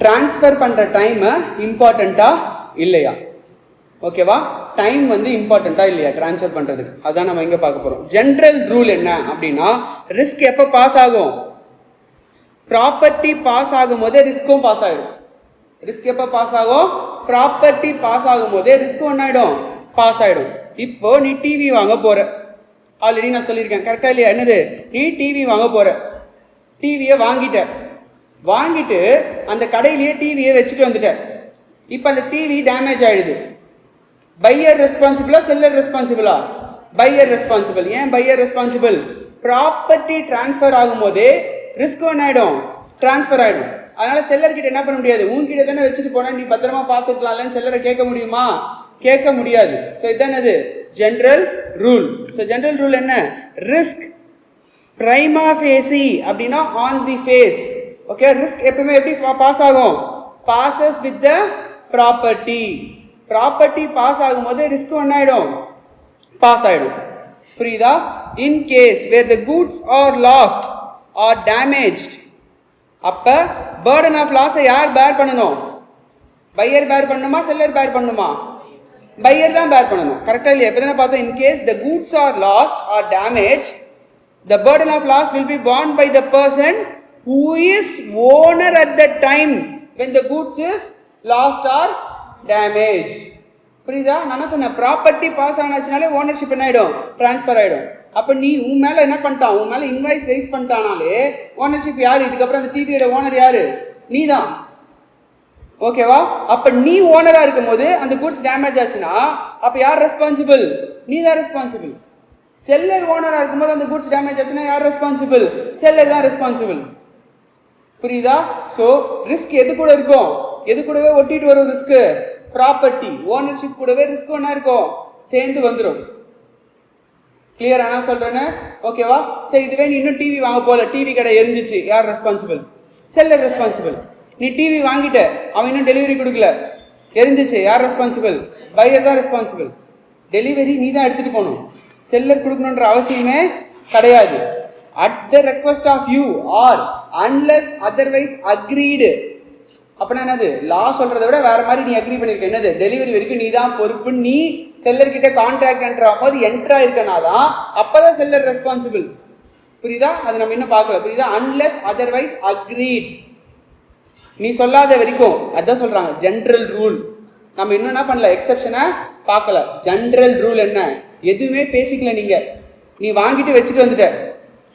Transfer பண்ணுற time இம்பார்ட்டண்ட்டா இல்லையா? ஓகேவா? டைம் வந்து இம்பார்ட்டண்ட்டா இல்லையா ட்ரான்ஸ்ஃபர் பண்ணுறதுக்கு? அதான் நம்ம இங்கே பார்க்க போகிறோம். ஜென்ரல் ரூல் என்ன அப்படின்னா, ரிஸ்க் எப்போ பாஸ் ஆகும்? ப்ராப்பர்ட்டி பாஸ் ஆகும் போதே ரிஸ்க்கும் பாஸ் ஆகிடும். ரிஸ்க் எப்போ பாஸ் ஆகும்? ப்ராப்பர்ட்டி பாஸ் ஆகும் போதே ரிஸ்க் ஒன்றாயிடும், பாஸ் ஆகிடும். இப்போ நீ டிவி வாங்க போகிற, ஆல்ரெடி நான் சொல்லியிருக்கேன், கரெக்டாக இல்லையா? என்னது? நீ டிவி வாங்க போகிற, டிவியை வாங்கிட்டு அந்த கடையிலேயே டிவியை வச்சுட்டு வந்துட்ட. இப்போ அந்த டிவி டேமேஜ் ஆகிடுது. பையர் ரெஸ்பான்சிபிளா செல்லர் ரெஸ்பான்சிபிளா? Buyer responsible. ஏன் பையர் ரெஸ்பான்சிபிள்? ப்ராப்பர்ட்டி டிரான்ஸ்ஃபர் ஆகும் போதே ரிஸ்க் ஒன் ஆகிடும், டிரான்ஸ்ஃபர் ஆகிடும். அதனால செல்லர்கிட்ட என்ன பண்ண முடியாது? உன்கிட்ட தானே வச்சுட்டு போனா நீ பத்திரமா பார்த்துக்கலாம்லன்னு செல்லரை கேட்க முடியுமா? கேட்க முடியாது. ஸோ இதுதான் அது general rule. So general rule என்ன? ரிஸ்க் பிரைமா ஃபேசி அப்படின்னா on the face. Okay, risk எப்பவுமே எப்படி பாஸ் ஆகும்? Passes with the property. Property pass ஆகும்போது ரிஸ்க் ஒன்னாயிடும், பாஸ் ஆகிடும். புரியுதா? In case where the goods are lost or damaged, அப்போ பேர்டன் ஆஃப் லாஸை யார் பேர் பண்ணணும்? பையர் பேர் பண்ணணுமா செல்லர் பேர் பண்ணணுமா? பையர் தான் பேர் பண்ணணும். கரெக்டாக இல்லையா? இப்போ தானே பார்த்தோம், in case the goods are lost or damage, the burden of loss will be borne by the person who is owner at the time when the goods is lost or damaged. புரியுதா? நான் சொன்னேன், property pass ஆனாச்சுனாலே ownership என்ன ஆகிடும்? Transfer ஆகிடும். அப்போ நீ உன் மேலே என்ன பண்ணிட்டான்? உன் மேலே இன்வாய்ஸ் ரைஸ் பண்ணிட்டானாலே ஓனர்ஷிப் யார்? இதுக்கப்புறம் அந்த டிவியோட ஓனர் யார்? நீ தான். ஓகேவா? அப்போ நீ ஓனராக இருக்கும் போது அந்த குட்ஸ் டேமேஜ் ஆச்சுன்னா அப்போ யார் ரெஸ்பான்சிபிள்? நீ தான் ரெஸ்பான்சிபிள். செல்லர் ஓனராக இருக்கும்போது அந்த குட்ஸ் டேமேஜ் ஆச்சுன்னா யார் ரெஸ்பான்சிபிள்? செல்லர் தான் ரெஸ்பான்சிபிள். புரியுதா? ஸோ ரிஸ்க் எது கூட இருக்கும்? எது கூடவே ஒட்டிட்டு வரும் ரிஸ்க்கு? ப்ராப்பர்ட்டி ஓனர்ஷிப் கூடவே ரிஸ்க் ஒன்றா இருக்கும், சேர்ந்து வந்துடும். கிளியர் ஆனா சொல்கிறேன்னு? ஓகேவா? சரி, இதுவே நீ இன்னும் டிவி வாங்க போகல, டிவி கடை எரிஞ்சிச்சு, யார் ரெஸ்பான்சிபிள்? Seller responsible. நீ டிவி வாங்கிட்ட, அவன் இன்னும் டெலிவரி கொடுக்கல, எரிஞ்சிச்சு, யார் ரெஸ்பான்சிபிள்? பையர் தான் ரெஸ்பான்சிபிள். டெலிவரி நீ தான் எடுத்துகிட்டு போகணும், செல்லர் கொடுக்கணுன்ற அவசியமே கிடையாது. At the request of you or unless otherwise agreed. அப்படின்னா என்னது? லா சொல்றதை விட வேற மாதிரி நீ அக்ரி பண்ணிருக்க. என்னது? டெலிவரி வரைக்கும் நீ தான் பொறுப்பு. நீ செல்லர் கிட்ட கான்ட்ராக்ட் என்ட்ரு ஆகும்போது என்ட்ரா இருக்கனா தான் அப்பதான் செல்லர் ரெஸ்பான்சிபிள். புரியுதா? அது நம்ம இன்னும் பார்க்கல. புரியுதா? அன்லெஸ் அதர்வைஸ் அக்ரீட், நீ சொல்லாத வரைக்கும். அதான் சொல்றாங்க ஜென்ரல் ரூல். நம்ம இன்னும் என்ன பண்ணல? எக்ஸெப்ஷனை பார்க்கல. ஜென்ரல் ரூல் என்ன? எதுவுமே பேசிக்கல. நீ வாங்கிட்டு வச்சுட்டு வந்துட்ட,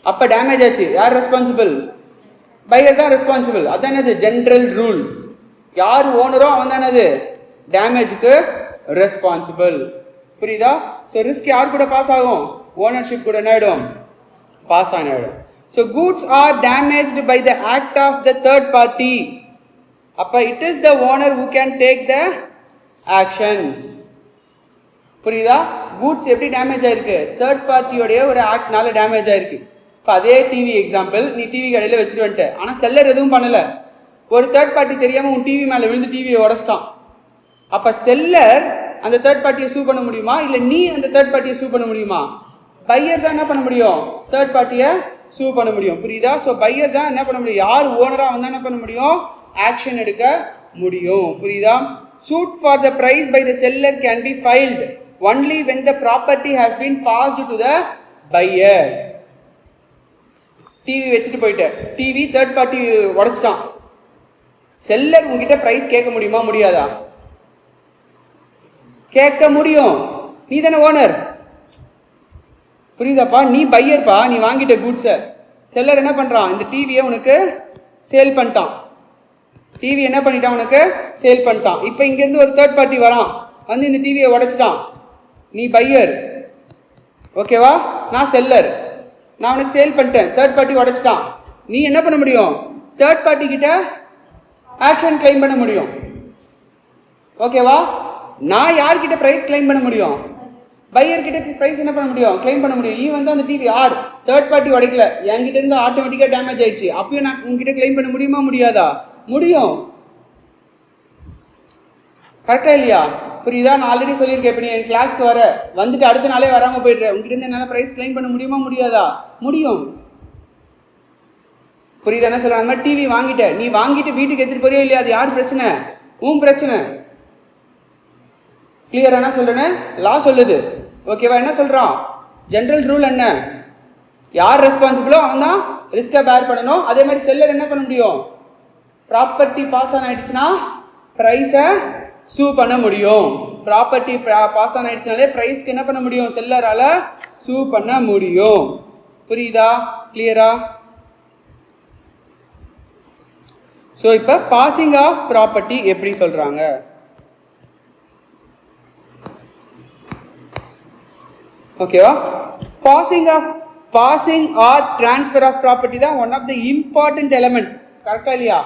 அப்போ டேமேஜ் ஆச்சு, யார் ரெஸ்பான்சிபிள்? பையர் தான் ரெஸ்பான்சிபிள். அதான் என்னது? General rule. யார் ஓனரோ அவன் தான் என்னது? டேமேஜுக்கு ரெஸ்பான்சிபிள். புரியுதா? ஸோ ரிஸ்க் யார் கூட பாஸ் ஆகும்? ஓனர்ஷிப் கூட என்ன ஆகிடும்? பாஸ் ஆகிடும். So goods are damaged by the act of the third party. அப்போ it is the owner who can take the action. புரியுதா? கூட்ஸ் எப்படி டேமேஜ் ஆயிருக்கு? தேர்ட் பார்ட்டியோடைய ஒரு ஆக்ட்னால டேமேஜ் ஆயிருக்கு. இப்போ அதே டிவி எக்ஸாம்பிள், நீ டிவி கடையில் வச்சுட்டு வந்துட்ட, ஆனால் செல்லர் எதுவும் பண்ணலை. ஒரு தேர்ட் பார்ட்டி தெரியாமல் உன் டிவி மேலே விழுந்து டிவியை உடச்சிட்டான். அப்போ செல்லர் அந்த தேர்ட் பார்ட்டியை சூ பண்ண முடியுமா? இல்லை நீ அந்த தேர்ட் பார்ட்டியை சூ பண்ண முடியுமா? பையர் தான் என்ன பண்ண முடியும்? தேர்ட் பார்ட்டியை சூ பண்ண முடியும். புரியுதா? ஸோ பையர் தான் என்ன பண்ண முடியும்? யார் ஓனராக வந்தால் என்ன பண்ண முடியும்? ஆக்ஷன் எடுக்க முடியும். புரியுதா? Suit for the price by the seller can be filed only when the property has been passed to the buyer. TV வச்சுட்டு போயிட்ட, டிவி தேர்ட் பார்ட்டி உடைச்சிட்டான், செல்லர் உங்ககிட்ட பிரைஸ் கேட்க முடியுமா? முடியாதா? கேட்க முடியும். நீ தானே ஓனர். புரியுதாப்பா? நீ பையர்ப்பா, நீ வாங்கிட்ட குட்ஸை. செல்லர் என்ன பண்ணுறான்? இந்த டிவியை உனக்கு சேல் பண்ணிட்டான். டிவி என்ன பண்ணிட்டான்? உனக்கு சேல் பண்ணிட்டான். இப்போ இங்கேருந்து ஒரு தேர்ட் பார்ட்டி வரான், வந்து இந்த டிவியை உடைச்சிட்டான். நீ பையர், ஓகேவா? நான் செல்லர், நான் உனக்கு சேல் பண்ணிட்டேன், தேர்ட் பார்ட்டி உடைச்சிட்டான். நீ என்ன பண்ண முடியும்? தேர்ட் பார்ட்டி கிட்ட ஆக்ஷன் கிளைம் பண்ண முடியும். ஓகேவா? நான் யார்கிட்ட ப்ரைஸ் கிளைம் பண்ண முடியும்? பையர் கிட்ட ப்ரைஸ் என்ன பண்ண முடியும்? கிளைம் பண்ண முடியும். வந்து அந்த டிவி யார் தேர்ட் பார்ட்டி உடைக்கல, என்கிட்ட இருந்து ஆட்டோமேட்டிக்காக டேமேஜ் ஆயிடுச்சு, அப்பயும் நான் உங்ககிட்ட கிளைம் பண்ண முடியுமா? முடியாதா? முடியும். கரெக்டா இல்லையா? புரியுதா? நான் ஆல்ரெடி சொல்லியிருக்கேன். இப்போ நீ என் கிளாஸ்க்கு வந்துட்டு அடுத்த நாளே வராமல் போயிடுறேன், உங்ககிட்ட இருந்து என்னால் ப்ரைஸ் கிளைம் பண்ண முடியுமா? முடியாதா? முடியும். புரியுது என்ன சொல்ற? அந்த மாதிரி டிவி வாங்கிட்ட, நீ வாங்கிட்டு வீட்டுக்கு எடுத்துட்டு போறியோ இல்லையா, அது யார் பிரச்சனை? உன் பிரச்சனை. கிளியர் என்ன சொல்றேன்னு லா சொல்லுது. ஓகேவா? என்ன சொல்றான்? ஜென்ரல் ரூல் என்ன? யார் ரெஸ்பான்சிபிளோ அவன் தான் ரிஸ்கை பேர் பண்ணணும். அதே மாதிரி செல்லர் என்ன பண்ண முடியும்? ப்ராப்பர்ட்டி பாஸ் ஆன் ஆயிடுச்சுன்னா ப்ரைஸை சூ பண்ண முடியும். ப்ராப்பர்ட்டி பாஸ் ஆன் ஆயிடுச்சுனாலே ப்ரைஸ்க்கு என்ன பண்ண முடியும்? செல்லரால் சூ பண்ண முடியும். புரியுதா? கிளியரா? ஸோ இப்போ பாசிங் ஆஃப் ப்ராப்பர்ட்டி எப்படி சொல்கிறாங்க? ஓகேவா? Passing or transfer of property தான் one of the important element. கரெக்டா இல்லையா?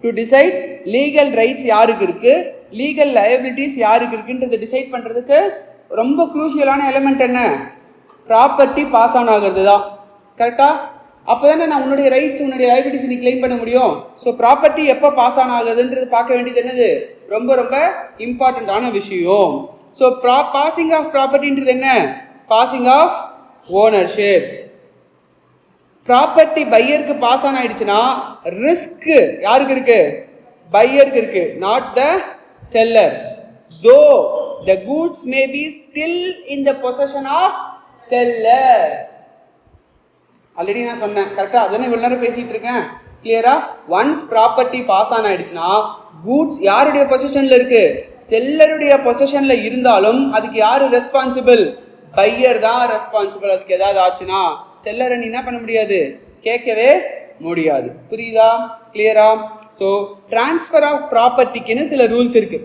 டு டிசைட் லீகல் ரைட்ஸ் யாருக்கு இருக்கு, லீகல் லயபிலிட்டிஸ் யாருக்கு இருக்குன்றதை டிசைட் பண்ணுறதுக்கு ரொம்ப குரூஷியலான எலமெண்ட் என்ன? ப்ராப்பர்ட்டி பாஸ் ஆன் ஆகிறது தான். கரெக்டா? அப்போ தானே நான் உன்னுடைய ரைட்ஸ் உன்னுடைய லைபிலிட்டிஸ் நீ கிளைம் பண்ண முடியும். ஸோ ப்ராப்பர்ட்டி எப்போ பாஸ் ஆன் ஆகுதுன்றது பார்க்க வேண்டியது என்னது? ரொம்ப ரொம்ப இம்பார்ட்டண்ட்டான விஷயம். ஸோ பாசிங் ஆஃப் ப்ராப்பர்ட்டின்றது என்ன? Passing of ownership. ப்ராப்பர்ட்டி பையருக்கு பாஸ் ஆன் ஆயிடுச்சுன்னா ரிஸ்க் யாருக்கு இருக்கு? பையருக்கு இருக்கு, not the seller. Though the goods may be still in the possession of seller. Already நான் சொன்னேன். கரெக்டாக அதுன்னு இவ்வளோ நேரம் பேசிகிட்டு இருக்கேன். கிளியரா? ஒன்ஸ் ப்ராப்பர்ட்டி பாஸ் ஆன் ஆயிடுச்சுன்னா கூட்ஸ் யாருடைய பொசிஷனில் இருக்கு? செல்லருடைய பொசிஷனில் இருந்தாலும் அதுக்கு யார் ரெஸ்பான்சிபிள்? பையர் தான் ரெஸ்பான்சிபிள். அதுக்கு ஏதாவது ஆச்சுன்னா செல்லரை நீ என்ன பண்ண முடியாது? கேட்கவே முடியாது. புரியுதா? கிளியரா? ஸோ டிரான்ஸ்ஃபர் ஆஃப் ப்ராப்பர்ட்டிக்குன்னு சில ரூல்ஸ் இருக்கு.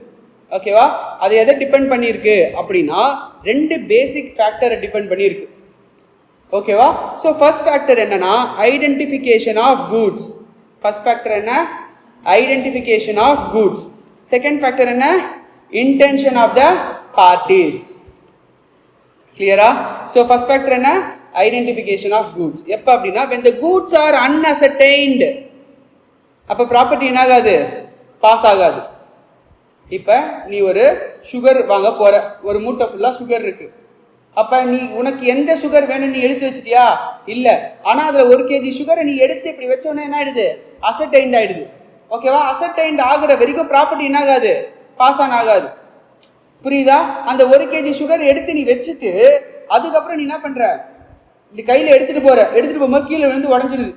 ஓகேவா? அது எதை டிபெண்ட் பண்ணியிருக்கு அப்படின்னா ரெண்டு பேசிக் ஃபேக்டரை டிபெண்ட் பண்ணியிருக்கு. ஓகேவா? ஸோ ஃபர்ஸ்ட் ஃபேக்டர் என்னன்னா identification of goods. First factor என்ன? Identification of goods. Second factor என்ன? Intention of the parties. கிளியரா? ஸோ ஃபர்ஸ்ட் ஃபேக்டர் என்ன? Identification of goods. எப்போ அப்படின்னா when the goods are unascertained, அப்போ ப்ராப்பர்ட்டி என்ன ஆகாது? பாஸ் ஆகாது. இப்போ நீ ஒரு சுகர் வாங்க போற, ஒரு மூட்டை ஃபுல்லாக சுகர் இருக்கு. அப்போ நீ உனக்கு எந்த சுகர் வேணும் நீ எடுத்து வச்சிட்டியா? இல்லை. ஆனால் அதில் 1 kg சுகரை நீ எடுத்து இப்படி வச்சோன்னே என்ன ஆயிடுது? அசர்டைன்ட் ஆயிடுது. ஓகேவா? அசர்டைன்ட் ஆகுற வரைக்கும் ப்ராப்பர்ட்டி என்ன ஆகாது? பாஸ் ஆன் ஆகாது. புரியுதா? அந்த 1 kg சுகர் எடுத்து நீ வச்சுட்டு அதுக்கப்புறம் நீ என்ன பண்ற? இப்படி கையில் எடுத்துட்டு போகும்போது கீழே விழுந்து உடஞ்சிருது.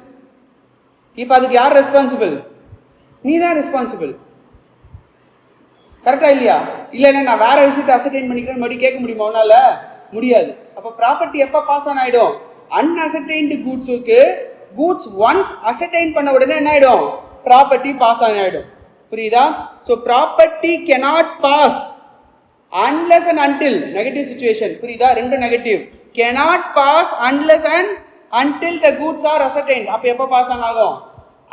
இப்போ அதுக்கு யார் ரெஸ்பான்சிபிள்? நீ தான் ரெஸ்பான்சிபிள். கரெக்டா இல்லையா? இல்லைன்னா நான் வேற விஷயத்தை அசர்டைன் பண்ணிக்கிறேன் மறுபடியும் கேட்க முடியுமா? உன்னால முடியாது. அப்போ ப்ராப்பர்ட்டி எப்போ பாஸ் ஆன் ஆயிடும்? அன்அசர்டைன்டு கூட்ஸுக்கு கூட்ஸ் ஒன்ஸ் அசர்டைன் பண்ண உடனே என்ன ஆயிடும்? ப்ராப்பர்ட்டி பாஸ் ஆன் ஆயிடும். புரியுதா? So property cannot pass unless and until negative situation. புரியுதா? ரெண்டு negative. cannot pass unless and until the goods are ascertained. அப்போ எப்போ பாஸ் ஆன் ஆகும்?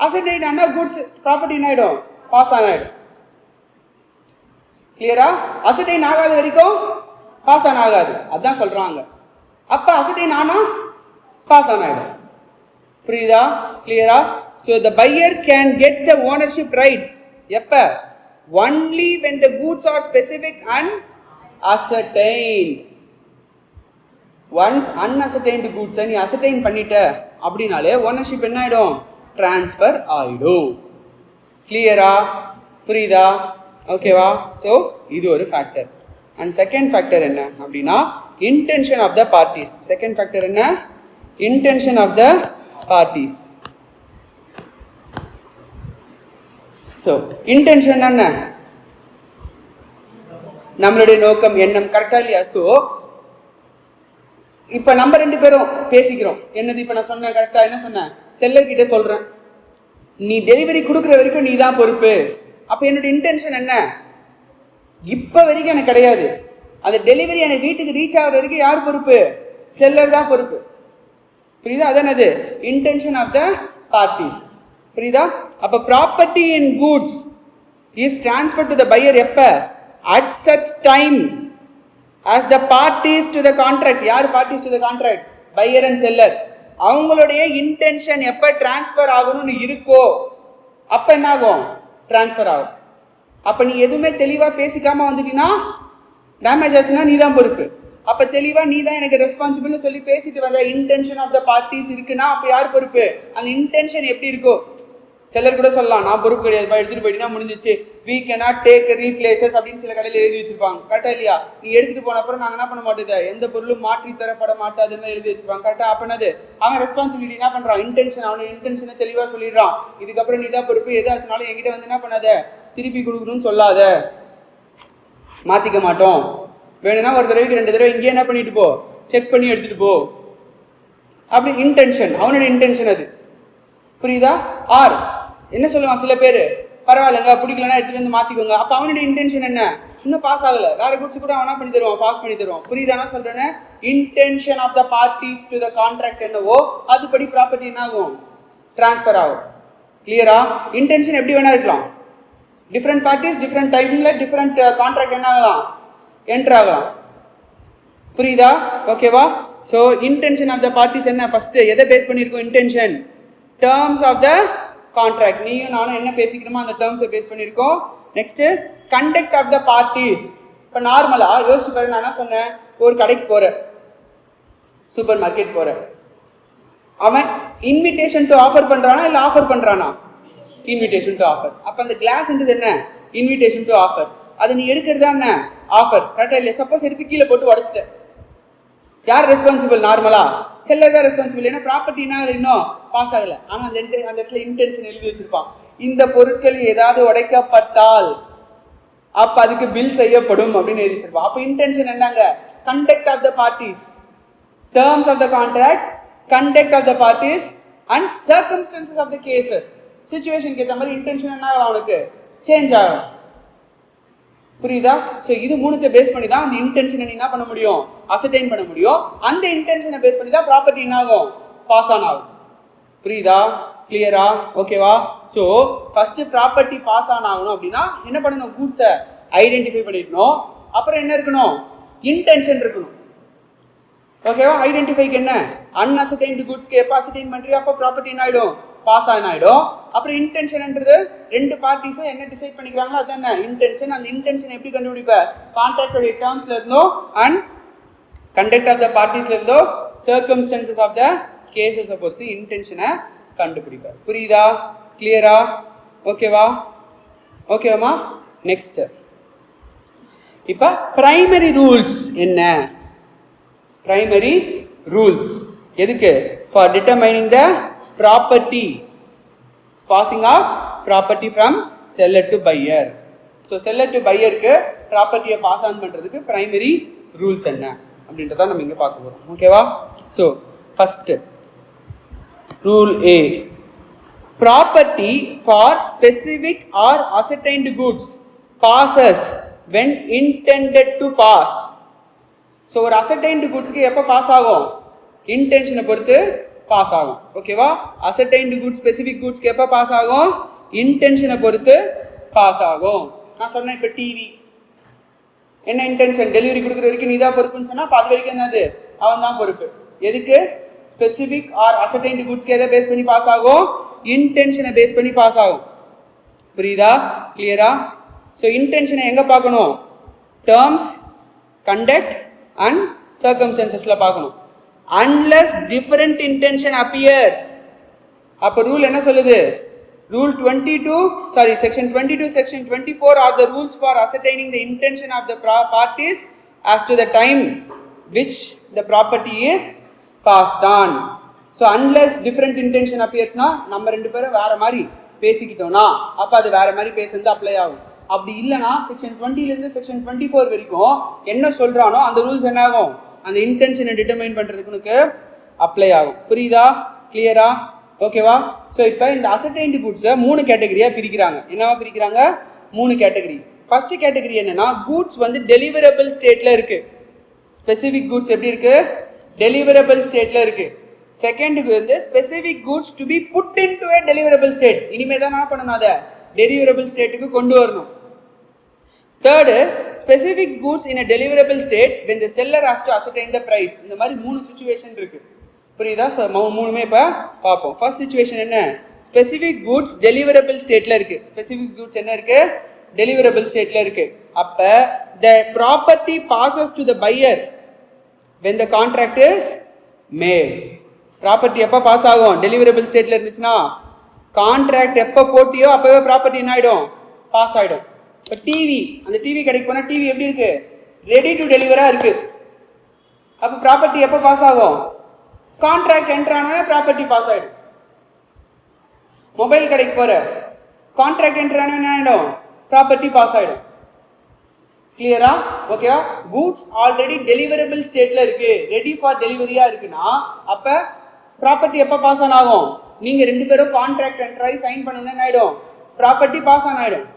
அசர்டைன் ஆனா கூட்ஸ் ப்ராப்பர்ட்டி என்ன ஆயிடும்? பாஸ் ஆன் ஆயிடும். கிளியரா? அசர்டைன் ஆகாத வரைக்கும் பாஸ் ஆன் ஆகாது. அதான் சொல்றாங்க. அப்ப அசர்டைன் ஆனா பாஸ் ஆன் ஆயிடும். புரியுதா? கிளியரா? So the buyer can get the ownership rights எப்ப? Only when the goods are specific and ascertained. Once unascertained goods நீ ascertain பண்ணிட்ட அப்படினாலே ஓனர்ஷிப் என்ன ஆயிடும்? டிரான்ஸ்ஃபர் ஆயிடும். கிளியரா? புரியுதா? ஓகேவா? ஸோ இது ஒரு ஃபேக்டர். அண்ட் செகண்ட் ஃபேக்டர் என்ன அப்படின்னா intention of the parties. Second factor என்ன? Intention of the parties. So intention என்ன? நம்மளுடைய நோக்கம், எண்ணம். கரெக்டா இல்லையா? ஸோ இப்போ நம்ம 2 பேரும் பேசிக்கிறோம். என்னது இப்போ நான் சொன்னேன்? கரெக்டா என்ன சொன்னேன்? செல்லர்கிட்ட சொல்றேன், நீ டெலிவரி கொடுக்குற வரைக்கும் நீ தான் பொறுப்பு. அப்போ என்னோட இன்டென்ஷன் என்ன? இப்போ வரைக்கும் எனக்கு கிடையாது. அந்த டெலிவரி எனக்கு வீட்டுக்கு ரீச் ஆகிற வரைக்கும் யார் பொறுப்பு? செல்லர் தான் பொறுப்பு. புரியுதா? அதானது இன்டென்ஷன் ஆஃப் த பார்ட்டிஸ். புரியுதா? அப்போ property in goods is transfer to the buyer எப்ப? At such time as the parties to the contract. யார் parties to the contract? Pier and seller. அவங்களுடைய இன்டென்ஷன் எப்போ டிரான்ஸ்ஃபர் ஆகணும்னு இருக்கோ அப்போ என்ன ஆகும்? டிரான்ஸ்ஃபர் ஆகும். அப்போ நீ எதுவுமே தெளிவாக பேசிக்காமல் வந்துட்டீங்கன்னா டேமேஜ் ஆச்சுன்னா நீ தான் பொறுப்பு. அப்ப தெளிவா நீ தான் எனக்கு ரெஸ்பான்சிபிள்னு சொல்லி பேசிட்டு வந்த இன்டென்ஷன் ஆஃப் த பார்ட்டிஸ் இருக்குன்னா அப்ப யார் பொறுப்பு? அந்த இன்டென்ஷன் எப்படி இருக்கோ, சிலர் கூட சொல்லலாம் நான் பொறுப்பு கிடையாதுப்பா, எடுத்துட்டு போயிட்டீங்கன்னா முடிஞ்சிச்சு, we cannot take replaces அப்படின்னு சில கடையில் எழுதி வச்சிருப்பாங்க. கரெக்டா இல்லையா? நீ எடுத்துட்டு போன அப்புறம் நாங்க என்ன பண்ண மாட்டேது, எந்த பொருளும் மாற்றி தரப்பட மாட்டாதுன்னு எழுதி வச்சிருப்பாங்க. கரெக்டா? அப்பனது அவன் ரெஸ்பான்சிபிலிட்டி என்ன பண்றான், இன்டென்ஷன், அவனோட இன்டென்ஷனை தெளிவா சொல்லிடுறான். இதுக்கப்புறம் நீ தான் பொறுப்பு, எதாச்சுனாலும் என்கிட்ட வந்து என்ன பண்ணாத, திருப்பி கொடுக்கணும்னு சொல்லாத, மாத்திக்க மாட்டோம், வேணும்னா ஒரு தடவைக்கு 2 தடவை இங்கே என்ன பண்ணிட்டு போ, செக் பண்ணி எடுத்துட்டு போ, அப்படி இன்டென்ஷன், அவனோட இன்டென்ஷன் அது. புரியுதா? ஆர் என்ன சொல்லுவான் சில பேர், பரவாயில்லைங்க பிடிக்கலன்னா எடுத்துட்டு வந்து மாத்திக்கோங்க. அப்ப அவனுடைய இன்டென்ஷன் என்ன, இன்னும் பாஸ் ஆகல, வேற குட்ஸ் கூட அவனா பண்ணி தருவான், பாஸ் பண்ணி தருவான். புரியுதானா சொல்றேன்னு? Intention of the parties to the contract என்னவோ அதுபடி ப்ராப்பர்ட்டி என்ன ஆகும், டிரான்ஸ்ஃபர் ஆகும். கிளியரா? இன்டென்ஷன் எப்படி வேணா இருக்கலாம், டிஃப்ரெண்ட் பார்ட்டிஸ் டிஃப்ரெண்ட் டைம்ல டிஃப்ரெண்ட் கான்ட்ராக்ட் என்ன ஆகலாம், என்டர் ஆகலாம். புரியுதா? ஓகேவா? So intention of the parties என்ன, ஃபர்ஸ்ட் எதை பேஸ் பண்ணியிருக்கோம், intention terms of the contract, நீயும் நானும் என்ன பேசிக்கிறோமோ அந்த டேர்ம்ஸை பேஸ் பண்ணியிருக்கோம். Next conduct of the parties. இப்போ நார்மலா யோசிச்சு பாரு, நான் என்ன சொன்னேன், ஒரு கடைக்கு போற, சூப்பர் மார்க்கெட் போற, அவன் இன்விடேஷன் டு ஆஃபர் பண்றானா இல்ல ஆஃபர் பண்றானா, இன்விடேஷன் டு ஆஃபர். அப்ப அந்த கிளாஸ்ன்றது என்ன, இன்விடேஷன் டு ஆஃபர். அதை நீ எடுக்கிறதா என்ன, ஆஃபர். கரெக்டா இல்லையா? சப்போஸ் எடுத்து கீழே போட்டு உடச்சிட்ட, யார் ரெஸ்பான்சிபிள்? நார்மலா செல்லர் தான் ரெஸ்பான்சிபிள். ஏன்னா ப்ராப்பர்ட்டினா அது இன்னும் பாஸ் ஆகல, ஆனா அந்த இடத்துல இன்டென்ஷன் எழுதி வச்சிருப்பான், இந்த பொருட்கள் ஏதாவது உடைக்கப்பட்டால் அப்ப அதுக்கு பில் செய்யப்படும் அப்படின்னு எழுதி வச்சிருப்பான். அப்ப இன்டென்ஷன் என்னங்க, conduct of the parties, terms of the contract, conduct of the parties and circumstances of the cases. சிச்சுவேஷனுக்கு ஏற்ற மாதிரி இன்டென்ஷன் என்ன ஆகலாம், அவனுக்கு சேஞ்ச் ஆகும். புரியுதா? ஸோ இது மூணுத்தை பேஸ் பண்ணி தான் அந்த இன்டென்ஷனை நீ என்ன பண்ண முடியும், அசர்டைன் பண்ண முடியும். அந்த இன்டென்ஷனை பேஸ் பண்ணி தான் ப்ராப்பர்ட்டி என்ன ஆகும், பாஸ் ஆன் ஆகும். புரியுதா? கிளியரா? ஓகேவா? So first property pass on ஆகணும் அப்படின்னா என்ன பண்ணணும், கூட்ஸை ஐடென்டிஃபை பண்ணிடணும். அப்புறம் என்ன இருக்கணும், இன்டென்ஷன் இருக்கணும். ஓகேவா? ஐடென்டிஃபைக்கு என்ன, அன்அசர்டைன்டு கூட்ஸ்க்கு எப்போ அசர்டைன் பண்றியோ அப்போ ப்ராப்பர்ட்டி என்ன ஆகிடும், பாஸ் ஆன் ஆகிடும். அப்புறம் இன்டென்ஷன்ன்றது ரெண்டு பார்ட்டிஸும் என்ன டிசைட் பண்ணிக்கிறாங்களோ அதுதானே இன்டென்ஷன். அந்த இன்டென்ஷன் எப்படி கண்டுபிடிப்ப, கான்ட்ராக்டோட டேர்ம்ஸ்ல இருந்தோ அண்ட் கண்டக்ட் ஆஃப் த பார்ட்டிஸ்ல இருந்தோ சர்க்கம்ஸ்டன்சஸ் ஆஃப் த கேசஸை பொறுத்து இன்டென்ஷனை கண்டுபிடிப்ப. புரியுதா? கிளியரா? ஓகேவா? ஓகேவாமா? நெக்ஸ்ட் இப்போ பிரைமரி ரூல்ஸ் என்ன, பிரைமரி ரூல்ஸ் எதுக்கு, for determining the property, passing of property from seller to buyer. So seller to பையருக்கு ப்ராப்பர்ட்டியை பாஸ் ஆன் பண்ணுறதுக்கு பிரைமரி ரூல்ஸ் என்ன அப்படின்றத நம்ம இங்கே பார்க்க போகிறோம். ஓகேவா? So first rule A, property for specific or ascertained goods passes when intended to pass. So ஒரு அசர்டைன்டு குட்ஸ்க்கு எப்போ பாஸ் ஆகும், இன்டென்ஷனை பொறுத்து பாஸ் ஆகும். ஓகேவா? அசர்டைன்டு குட்ஸ் ஸ்பெசிஃபிக் குட்ஸ்க்கு எப்போ பாஸ் ஆகும், இன்டென்ஷனை பொறுத்து பாஸ் ஆகும். நான் சொன்னேன் இப்போ டிவி என்ன இன்டென்ஷன், டெலிவரி கொடுக்குற வரைக்கும் நீ தான் பொறுப்புன்னு சொன்னா அது வரைக்கும் என்னது, அவன் தான் பொறுப்பு. எதுக்கு, ஸ்பெசிஃபிக் ஆர் அசர்டைன்டு குட்ஸ்க்கு எதை பேஸ் பண்ணி பாஸ் ஆகும், இன்டென்ஷனை பேஸ் பண்ணி பாஸ் ஆகும். புரியுதா? கிளியரா? ஸோ இன்டென்ஷனை எங்கே பார்க்கணும், டேர்ம்ஸ், கண்டக்ட் அண்ட் சர்க்கம்ஸ்டன்சஸ்ல பார்க்கணும். Unless different intention appears. அப்போ ரூல் என்ன சொல்லுது, rule 22 section 22 section 24 are the rules for ascertaining the intention of the parties as to the time which the property is passed on. So unless different intention appears னா நம்ம ரெண்டு பேரும் வேற மாதிரி பேசிக்கிட்டோம்னா அப்போ அது வேற மாதிரி பேசுறது அப்ளை ஆகும். அப்படி இல்லைனா செக்ஷன் 20லேருந்து செக்ஷன் 24 வரைக்கும் என்ன சொல்றானோ அந்த ரூல்ஸ் என்ன ஆகும், அந்த இன்டென்ஷனை டிட்டர்மைன் பண்ணுறதுக்கு அப்ளை ஆகும். புரியுதா? கிளியரா? ஓகேவா? ஸோ இப்போ இந்த அசர்டைன்டு குட்ஸை 3 கேட்டகரியாக பிரிக்கிறாங்க. என்னவா பிரிக்கிறாங்க, 3 கேட்டகரி. ஃபர்ஸ்ட் கேட்டகரி என்னன்னா, கூட்ஸ் வந்து டெலிவரபிள் ஸ்டேட்ல இருக்கு. ஸ்பெசிஃபிக் கூட்ஸ் எப்படி இருக்கு, டெலிவரபிள் ஸ்டேட்ல இருக்கு. செகண்டுக்கு வந்து specific goods to be put in to a deliverable state. இனிமே தான் என்ன பண்ணணும், அதை டெலிவரபிள் ஸ்டேட்டுக்கு கொண்டு வரணும். Third, specific goods in a deliverable state when the seller has to ascertain the price. இந்த மாதிரி 3 சிச்சுவேஷன் இருக்கு. புரியுதா? ஸோ 3மே இப்போ பார்ப்போம். ஃபர்ஸ்ட் சிச்சுவேஷன் என்ன, ஸ்பெசிஃபிக் கூட்ஸ் டெலிவரபிள் ஸ்டேட்ல இருக்கு. ஸ்பெசிஃபிக் கூட்ஸ் என்ன இருக்கு, டெலிவரபிள் ஸ்டேட்ல இருக்கு. அப்போ the property passes to the buyer when the contract is made. Property எப்போ பாஸ் ஆகும்? டெலிவரபிள் ஸ்டேட்டில் இருந்துச்சுன்னா கான்ட்ராக்ட் எப்போ போட்டியோ அப்போவே ப்ராப்பர்ட்டி என்ன ஆகிடும்? பாஸ் ஆகிடும். இப்போ டிவி, அந்த டிவி கடைக்கு போனால் டிவி எப்படி இருக்கு? ரெடி டு டெலிவராக இருக்கு. அப்போ ப்ராப்பர்ட்டி எப்போ பாஸ் ஆகும்? கான்ட்ராக்ட் என்ட்ரு ஆனோடனே ப்ராப்பர்ட்டி பாஸ் ஆகிடும். மொபைல் கடைக்கு போகிற கான்ட்ராக்ட் என்ட்ரு ஆனோடனே என்ன ஆகிடும்? ப்ராப்பர்ட்டி பாஸ் ஆகிடும். கிளியரா? ஓகேவா? கூட்ஸ் ஆல்ரெடி டெலிவரபிள் ஸ்டேட்ல இருக்கு, ரெடி ஃபார் டெலிவரியா இருக்குன்னா அப்ப ப்ராப்பர்ட்டி எப்போ பாஸ் ஆன் ஆகும்? நீங்க ரெண்டு பேரும் கான்ட்ராக்ட் என்ட்ரை சைன் பண்ணணும்னு ஆயிடும், ப்ராப்பர்ட்டி பாஸ் ஆன் ஆயிடும்.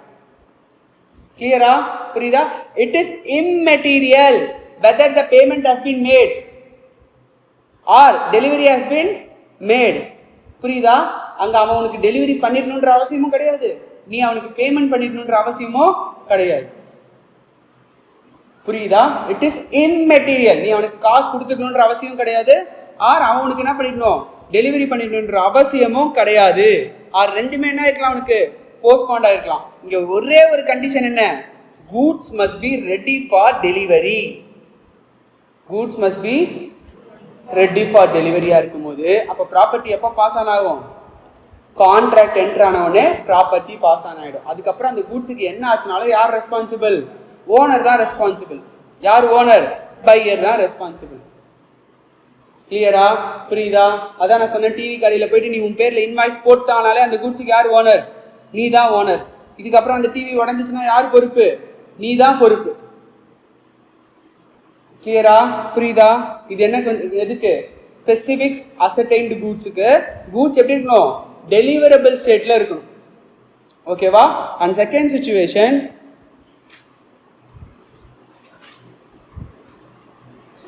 கிளியரா? புரியுதா? It is immaterial whether the payment has been made or delivery has been made. புரியுதா? அங்க அவன் உனக்கு டெலிவரி பண்ணிடணுன்ற அவசியமும் கிடையாது, நீ அவனுக்கு பேமெண்ட் பண்ணிடணுன்ற அவசியமும் கிடையாது. புரியுதா? It is immaterial. நீ அவனுக்கு காசு கொடுத்துடணுன்ற அவசியம் கிடையாது, ஆர் அவனுக்கு என்ன பண்ணிடணும்? டெலிவரி பண்ணிடணுன்ற அவசியமும் கிடையாது. ஆர் ரெண்டுமே என்ன இருக்கலாம்? அவனுக்கு போஸ்ட்போண்ட் ஆயிருக்கலாம். இங்க ஒரே ஒரு கண்டிஷன் என்ன? Goods must be ready for delivery. Goods must be ready for டெலிவரியா இருக்கும்போது அப்போ ப்ராப்பர்ட்டி எப்போ பாஸ் ஆன் ஆகும்? கான்ட்ராக்ட் என்ட்ரு ஆனவுடனே ப்ராப்பர்ட்டி பாஸ் ஆன் ஆகிடும். அதுக்கப்புறம் அந்த கூட்ஸுக்கு என்ன ஆச்சுனாலும் யார் ரெஸ்பான்சிபிள்? ஓனர் தான் ரெஸ்பான்சிபிள். யார் ஓனர்? பையர் தான் ரெஸ்பான்சிபிள். கிளியரா? புரியுதா? அதான் நான் சொன்னேன், டிவி கடையில் போயிட்டு நீ உன் பேரில் இன்வாய்ஸ் போட்டானாலே அந்த கூட்ஸுக்கு யார் ஓனர்? நீ தான் ஓனர். இதுக்கப்புறம் அந்த டிவி உடஞ்சிச்சுன்னா யார் பொறுப்பு? நீ தான் பொறுப்பு. கிளியரா? புரியுதா? இது என்ன எதுக்கு? ஸ்பெசிபிக் அசர்டைன்டு கூட்ஸுக்கு. கூட்ஸ் எப்படி இருக்கணும்? டெலிவரபிள் ஸ்டேட்ல இருக்கணும். ஓகேவா? And second situation,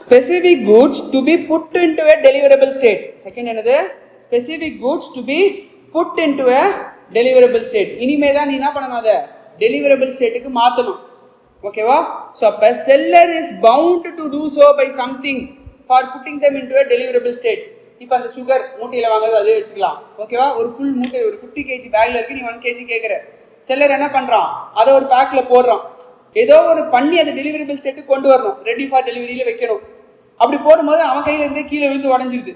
specific goods to be put into a deliverable state. Second என்னது? specific goods to be put into a deliverable state. இனிமே தான் நீ என்ன பண்ணணும்? அதை deliverable stateக்கு மாற்றணும். ஓகேவா? ஸோ அப்போ seller is bound to do so by something for putting them into a deliverable state. இப்போ அந்த சுகர் மூட்டையில் வாங்குறது அதே வச்சுக்கலாம். ஓகேவா? ஒரு ஃபுல் மூட்டை ஒரு 50 kg பேக்ல இருக்கு, நீ 1 kg கேட்குற. செல்லர் என்ன பண்ணுறான்? அதை ஒரு பேக்கில் போடுறான். ஏதோ ஒரு பண்ணி அதை டெலிவரபிள் ஸ்டேட்டுக்கு கொண்டு வரணும், ரெடி ஃபார் டெலிவரியில் வைக்கணும். அப்படி போடும்போது அவன் கையில இருந்தே கீழே விழுந்து உடஞ்சிருது.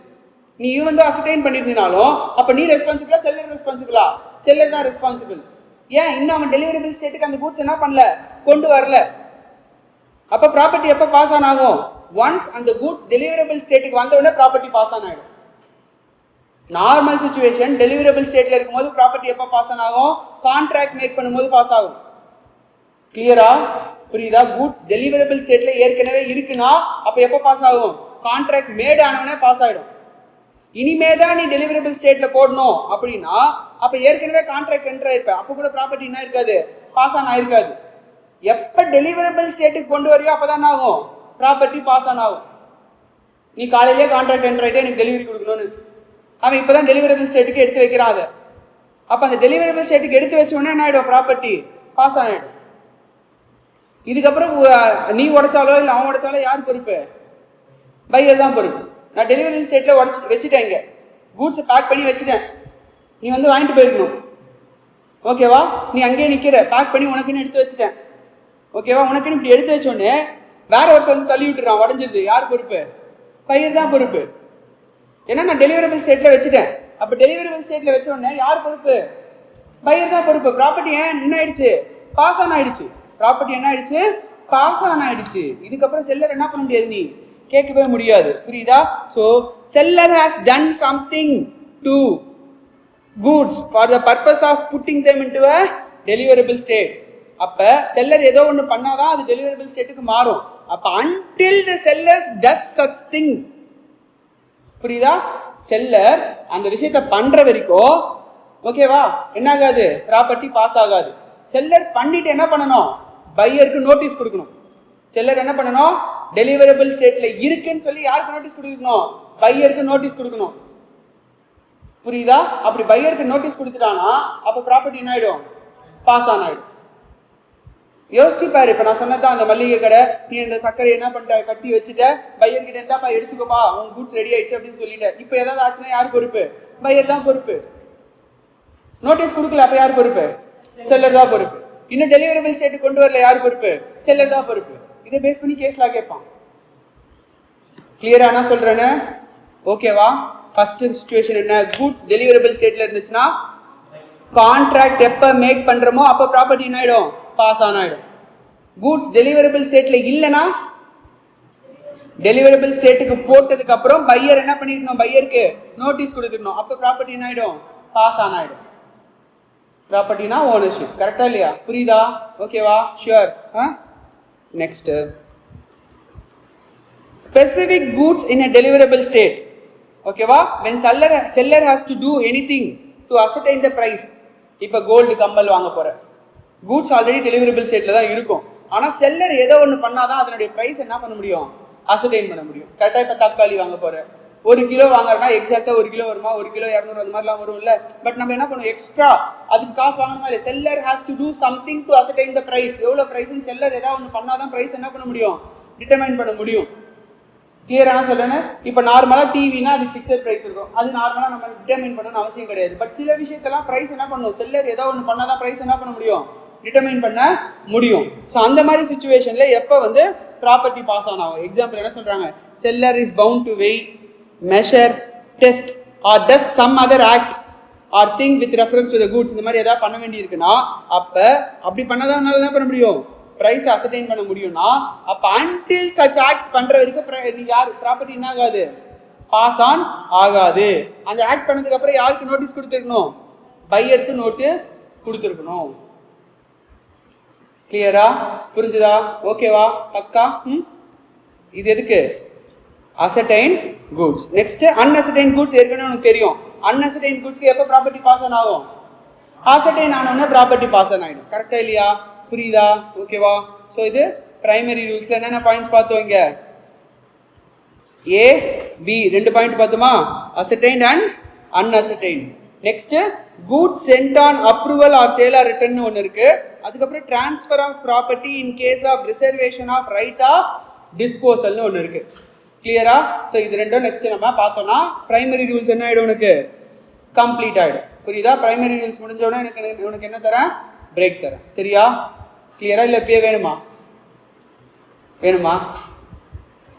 நீ வந்து அசர்டைன் பண்ணியிருந்தாலும் அப்போ நீ ரெஸ்பான்சிபிளா செல்லர் ரெஸ்பான்சிபிளா? செல்லர் தான் ரெஸ்பான்சிபிள். ஏன்? இன்னும் அவன் டெலிவரபிள் ஸ்டேட்டுக்கு அந்த கூட்ஸ் என்ன பண்ணல, கொண்டு வரல. அப்போ ப்ராப்பர்ட்டி எப்போ பாஸ் ஆன் ஆகும்? ஒன்ஸ் அந்த கூட்ஸ் டெலிவரபிள் ஸ்டேட்டுக்கு வந்த உடனே ப்ராப்பர்ட்டி பாஸ் ஆன் ஆகிடும். நார்மல் சிச்சுவேஷன் டெலிவரபிள் ஸ்டேட்ல இருக்கும்போது ப்ராப்பர்ட்டி எப்போ பாஸ் ஆன் ஆகும்? கான்ட்ராக்ட் மேக் பண்ணும்போது பாஸ் ஆகும். கிளியரா? புரியுதா? கூட்ஸ் டெலிவரபிள் ஸ்டேட்ல ஏற்கனவே இருக்குன்னா அப்போ எப்போ பாஸ் ஆகும்? கான்ட்ராக்ட் மேட் ஆனவனே பாஸ் ஆகிடும். இனிமே தான் நீ டெலிவரபிள் ஸ்டேட்ல போடணும் அப்படின்னா அப்போ ஏற்கனவே கான்ட்ராக்ட் என்டர் ஆயிருப்ப, அப்போ கூட ப்ராப்பர்ட்டி என்ன இருக்காது? பாஸ் ஆன் ஆயிருக்காது. எப்போ டெலிவரபிள் ஸ்டேட்டுக்கு கொண்டு வரையோ அப்போதான் ஆகும் ப்ராப்பர்ட்டி பாஸ் ஆன் ஆகும். நீ காலையிலேயே கான்ட்ராக்ட் என்டர் ஆகிட்டே எனக்கு டெலிவரி கொடுக்கணும்னு அவன் இப்போ தான் டெலிவரபிள் ஸ்டேட்டுக்கு எடுத்து வைக்கிறான். அதை அப்போ அந்த டெலிவரபிள் ஸ்டேட்டுக்கு எடுத்து வச்ச உடனே என்ன ஆகிடும்? ப்ராப்பர்ட்டி பாஸ் ஆகிடும். இதுக்கப்புறம் நீ உடைச்சாலோ இல்லை அவன் உடைச்சாலோ யார் பொறுப்பு? பையர் தான் பொறுப்பு. நான் டெலிவரி ஸ்டேட்டில் வச்சுட்டேன், இங்கே கூட்ஸை பேக் பண்ணி வச்சுட்டேன், நீ வந்து வாங்கிட்டு போயிருக்கணும். ஓகேவா? நீ அங்கேயே நிற்கிற, பேக் பண்ணி உனக்குன்னு எடுத்து வச்சுட்டேன். ஓகேவா? உனக்குன்னு இப்படி எடுத்து வச்சோடனே வேற ஒருத்தர் வந்து தள்ளி விட்டுறான், உடஞ்சிருது. யார் பொறுப்பு? பையர் தான் பொறுப்பு. ஏன்னா நான் டெலிவரபிள் ஸ்டேட்டில் வச்சுட்டேன். அப்போ டெலிவரபிள் ஸ்டேட்டில் வச்ச உடனே யார் பொறுப்பு? பையர் தான் பொறுப்பு. ப்ராப்பர்ட்டி ஏன் என்ன ஆயிடுச்சு? பாஸ் ஆன் ஆயிடுச்சு. ப்ராப்பர்ட்டி என்ன ஆயிடுச்சு? பாஸ் ஆன் ஆயிடுச்சு. இதுக்கப்புறம் செல்லர் என்ன பண்ண முடியாது, நீ கேட்கவே முடியாது. புரியுதா? So seller has done something to goods for the purpose of putting them into a deliverable state. அப்போ செல்லர் ஏதோ ஒன்று பண்ணாதான் அது டெலிவரபிள் ஸ்டேட்டுக்கு மாறும். அப்போ until the seller does such thing, புரியுதா? செல்லர் அந்த விஷயத்தை பண்ற வரைக்கும் ஓகேவா என்ன ஆகாது? ப்ராப்பர்ட்டி பாஸ் ஆகாது. செல்லர் பண்ணிட்டு என்ன பண்ணணும்? பையருக்கு நோட்டீஸ் கொடுக்கணும். செல்லர் என்ன பண்ணணும்? டெலிவரபிள் ஸ்டேட்ல இருக்குன்னு சொல்லி யாருக்கு நோட்டீஸ் கொடுக்கணும்? பையருக்கு நோட்டீஸ் கொடுக்கணும். புரியுதா? அப்படி பையருக்கு நோட்டீஸ் கொடுத்துட்டானா அப்போ ப்ராப்பர்ட்டி என்ன ஆயிடும்? பாஸ் ஆன் ஆயிடும். யோசிச்சு பாரு. இப்போ நான் சொன்னதான் அந்த மல்லிகை கடை, நீ இந்த சர்க்கரை என்ன பண்ணிட்ட, கட்டி வச்சுட்ட, பையர்கிட்ட இருந்தாப்பா எடுத்துக்கோப்பா, உன் கூட்ஸ் ரெடி ஆயிடுச்சு அப்படின்னு சொல்லிட்ட. இப்போ ஏதாவது ஆச்சுன்னா யார் பொறுப்பு? பையர் தான் பொறுப்பு. நோட்டீஸ் கொடுக்கல, அப்போ யார் பொறுப்பு? செல்லர் தான் பொறுப்பு. இன்னும் டெலிவரபிள் ஸ்டேட்டுக்கு கொண்டு வரல, யார் பொறுப்பு? செல்லர் தான் பொறுப்பு. இதை பேஸ் பண்ணி கேஸ்லாம் கேட்பான். கிளியரா என்ன சொல்றேன்னு? ஓகேவா? ஃபர்ஸ்ட் சிச்சுவேஷன் என்ன? கூட்ஸ் டெலிவரபிள் ஸ்டேட்ல இருந்துச்சுன்னா கான்ட்ராக்ட் எப்போ மேக் பண்ணுறோமோ அப்போ ப்ராப்பர்ட்டி என்ன ஆகிடும்? பாஸ் ஆன் ஆகிடும். கூட்ஸ் டெலிவரபிள் ஸ்டேட்டில் இல்லைன்னா டெலிவரபிள் ஸ்டேட்டுக்கு போட்டதுக்கு அப்புறம் பையர் என்ன பண்ணிருக்கணும்? பையருக்கு நோட்டீஸ் கொடுத்துடணும். அப்போ ப்ராப்பர்ட்டி என்ன ஆகிடும்? பாஸ் ஆன் ஆகிடும். ப்ராப்பர்ட்டினா ஓனர்ஷிப். கரெக்டா இல்லையா? புரியுதா? ஓகேவா? Sure. Next, specific goods in a deliverable state. ஓகேவா? when seller has to do anything to ascertain the price. இப்போ கோல்டு கம்பல் வாங்க போற, கூட்ஸ் ஆல்ரெடி டெலிவரபிள் ஸ்டேட்ல தான் இருக்கும். ஆனால் செல்லர் ஏதோ ஒன்று பண்ணாதான் அதனுடைய ப்ரைஸ் என்ன பண்ண முடியும்? அசர்டைன் பண்ண முடியும். கரெக்டாக இப்போ தக்காளி வாங்க போற, 1 கிலோ வாங்குறனா எக்ஸாக்டாக 1 கிலோ வருமா? 1 கிலோ 200 அந்த மாதிரிலாம் வரும் இல்லை? பட் நம்ம என்ன பண்ணுவோம்? எக்ஸ்ட்ரா அதுக்கு காசு வாங்கணுமா இல்லை? Seller has to do something to ascertain the price. எவ்வளோ ப்ரைஸ்ன்னு செல்லர் ஏதாவது ஒன்று பண்ணாதான் ப்ரைஸ் என்ன பண்ண முடியும்? டிட்டர்மைன் பண்ண முடியும். கிளியரான சொல்றேன்னு? இப்போ நார்மலாக டிவினா அதுக்கு ஃபிக்ஸட் ப்ரைஸ் இருக்கும். அது நார்மலாக நம்ம டிட்டர்மைன் பண்ணணும்னு அவசியம் கிடையாது. பட் சில விஷயத்தெல்லாம் ப்ரைஸ் என்ன பண்ணும்? செல்லர் ஏதோ ஒன்று பண்ணாதான் ப்ரைஸ் என்ன பண்ண முடியும்? டிட்டர்மைன் பண்ண முடியும். ஸோ அந்த மாதிரி சுச்சுவேஷன்ல எப்போ வந்து ப்ராப்பர்ட்டி பாஸ் ஆன் ஆகும்? எக்ஸாம்பிள் என்ன சொல்றாங்க? Seller is bound to weigh, measure, test or does some other act or thing with reference to the goods. இந்த மாதிரி ஏதாவது பண்ண வேண்டி இருக்குன்னா அப்போ அப்படி பண்ணாதான் என்ன பண்ண முடியும்? ப்ரைஸ் அசர்டைன் பண்ண முடியும்னா அப்போ அன்டில் சச் ஆக்ட் பண்ற வரைக்கும் யார் ப்ராப்பர்ட்டி என்ன ஆகாது? பாஸ் ஆன் ஆகாது. அந்த ஆக்ட் பண்ணதுக்கு அப்புறம் யாருக்கு நோட்டீஸ் கொடுத்துருக்கணும்? பையருக்கு நோட்டீஸ் கொடுத்துருக்கணும். கிளியரா? புரிஞ்சுதா? ஓகேவா? பக்கா? இது எதுக்கு? Ascertain goods. Next, unascertain goods. ஏற்கனவே உனக்கு தெரியும். அன்அசர்டைன் கூட்ஸ்க்கு எப்போ ப்ராப்பர்ட்டி பாஸ் ஆன் ஆகும்? அசர்டைன் ஆனோடனே ப்ராப்பர்ட்டி பாஸ் ஆன் ஆகிடும். கரெக்டா இல்லையா? புரியுதா? ஓகேவா? ஸோ இது பிரைமரி ரூல்ஸ்ல என்னென்ன பாயிண்ட்ஸ் பார்த்தோம்? இங்க A, B 2 பாயிண்ட் பார்த்தோமா? Ascertained and unascertained. Next, goods sent on approval or sale or return ஒன்று இருக்கு. அதுக்கப்புறம் transfer of property in case of reservation of right of டிஸ்போசல்னு ஒன்று இருக்கு. கிளியரா? ஸோ இது ரெண்டும் நெக்ஸ்ட் நம்ம பார்த்தோம்னா பிரைமரி ரூல்ஸ் என்ன ஆகிடும்? உனக்கு கம்ப்ளீட் ஆகிடும். புரியுதா? பிரைமரி ரூல்ஸ் முடிஞ்சோடனே உனக்கு என்ன தரேன்? பிரேக் தரேன். சரியா? கிளியரா? இல்லை இப்பயே வேணுமா? வேணுமா?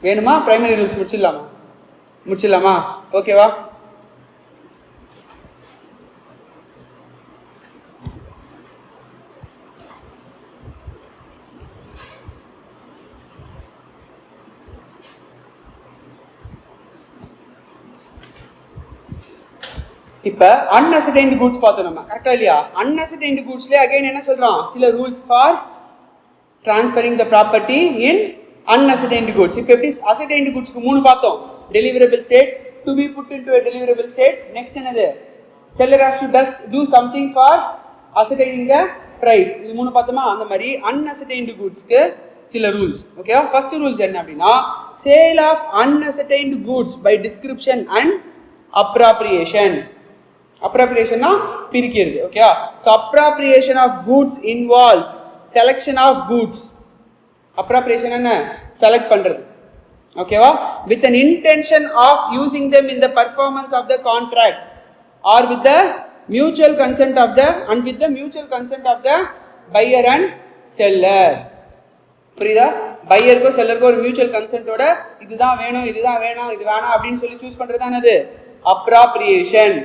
வேணுமா? பிரைமரி ரூல்ஸ் முடிச்சிடலாமா? ஓகேவா? இப்போ அன்அசர்டைன்டு கூட்ஸ் பார்த்தோம் நம்ம. கரெக்டா இல்லையா? அன்அசர்டைன்டு கூட்ஸ்ல அகைன் என்ன சொல்றோம்? சில rules for transferring the property in unascertained goods. இப்போ எப்படி அசர்டைன்டு கூட்ஸ்க்கு 3 பார்த்தோம். Deliverable state, to be put into a deliverable state. Next என்னது? Seller has to do something for ascertaining the price. இது 3 பார்த்தோமா? அந்த மாதிரி அன்அசர்டைன்டு கூட்ஸ்க்கு சில ரூல்ஸ். ஓகேவா? ஃபர்ஸ்ட் ரூல்ஸ் என்ன அப்படின்னா, sale of unascertained goods by description and appropriation. அப்ராப்ரியேஷன்னா பிரிக்கிறது. ஓகேவா? So appropriation of goods involves selection of goods. Appropriation என்ன? செலக்ட் பண்றது. ஓகேவா? With an intention of using them in the performance of the contract or with the mutual consent of the buyer and seller. புரியுதா? பையருக்கோ செல்லருக்கோ ஒரு mutual கன்சென்ட்டோட இதுதான் வேணும், இதுதான் வேணாம், இது வேணாம் அப்படின்னு சொல்லி சூஸ் பண்றது தான் அது அப்ராப்ரியேஷன்.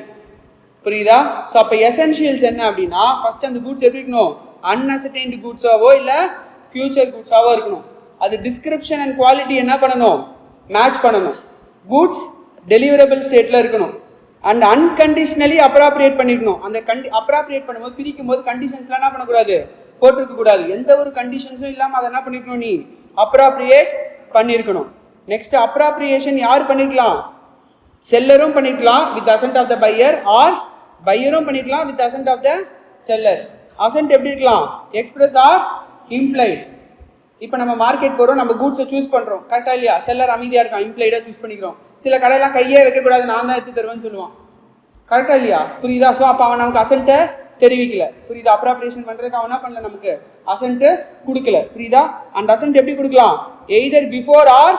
புரியுதா? ஸோ அப்போ எசென்ஷியல்ஸ் என்ன அப்படின்னா, ஃபர்ஸ்ட் அந்த கூட்ஸ் எப்படி இருக்கணும்? அன்அசர்டைன்டு கூட்ஸாவோ இல்லை ஃபியூச்சர் கூட்ஸாவோ இருக்கணும். அது டிஸ்கிரிப்ஷன் அண்ட் குவாலிட்டி என்ன பண்ணணும்? மேட்ச் பண்ணணும். கூட்ஸ் டெலிவரபிள் ஸ்டேட்டில் இருக்கணும். அண்ட் அன்கண்டிஷனலி அப்ராப்ரியேட் பண்ணிருக்கணும். அந்த அப்ராப்ரியேட் பண்ணும்போது பிரிக்கும் போது கண்டிஷன்ஸ்லாம் என்ன பண்ணக்கூடாது? போட்டிருக்க கூடாது. எந்த ஒரு கண்டிஷன்ஸும் இல்லாமல் அதை என்ன பண்ணிருக்கணும்? நீ அப்ராப்ரியேட் பண்ணியிருக்கணும். நெக்ஸ்ட், அப்ராப்ரியேஷன் யார் பண்ணிருக்கலாம்? செல்லரும் பண்ணிருக்கலாம் with assent of the buyer, or பையரும் பண்ணிருக்கலாம் with assent of the seller. Assent எப்படி இருக்கலாம்? Express or implied. இப்போ நம்ம மார்க்கெட் போகிறோம், நம்ம கூட்ஸை சூஸ் பண்ணுறோம். கரெக்டாக இல்லையா? செல்லர் அமைதியாக இருக்கான், இம்ப்ளைடாக சூஸ் பண்ணிக்கிறோம். சில கடையெல்லாம் கையே வைக்கக்கூடாது, நான் தான் எடுத்து தருவேன்னு சொல்லுவான். கரெக்டாக இல்லையா? புரியுதா? ஸோ அப்போ அவன் நமக்கு அசென்ட்டை தெரிவிக்கல. புரியுதா? அப்ராப்ரியேஷன் பண்ணுறதுக்கு அவன் என்ன பண்ணல? நமக்கு அசென்ட்டு கொடுக்கல. புரியுதா? அண்ட் அசென்ட் எப்படி கொடுக்கலாம்? Either before or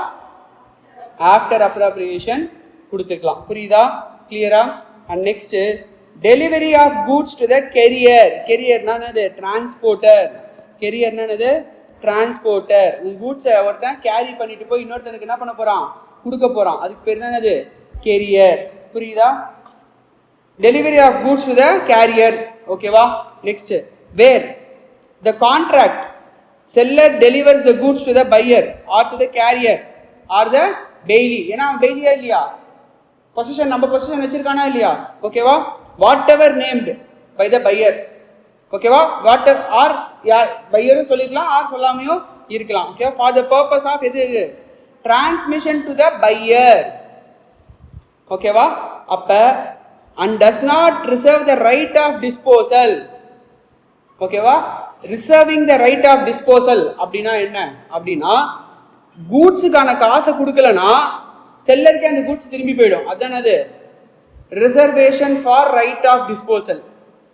after appropriation கொடுத்துருக்கலாம். புரியுதா? கிளியரா? And next, delivery of goods to the carrier. கெரியர்னா என்னது? டிரான்ஸ்போர்ட்டர். கெரியர்னா என்னது? டிரான்ஸ்போர்ட்டர். உன் கூட்ஸை ஒருத்தன் கேரி பண்ணிட்டு போய் இன்னொருத்தனுக்கு என்ன பண்ண போறான்? கொடுக்க போகிறான், அதுக்கு பேர் தான் என்னது? கேரியர். புரியுதா? Delivery of goods to the carrier. ஓகேவா? Next, where the contract seller delivers the goods to the buyer or to the carrier or the bailee. ஏன்னா அவன் பெய்லியா இல்லையா? பொசிஷன், நம்ம பொசிஷன் வச்சிருக்கானா இல்லையா? ஓகேவா? Whatever named by the buyer. ஓகேவா? What or யார் பையரும் சொல்லிக்கலாம், ஆர் சொல்லாமையும் இருக்கலாம். Okay, for the purpose of எது? Transmission to the buyer. ஓகேவா? அப்ப and does not reserve the right of disposal. ஓகேவா? Reserving the right of disposal அப்படின்னா என்ன அப்படின்னா, கூட்ஸுக்கான காசை கொடுக்கலனா செல்லருக்கு அந்த கூட்ஸ் திரும்பி போயிடும். அதுதான் அது reservation for right of disposal.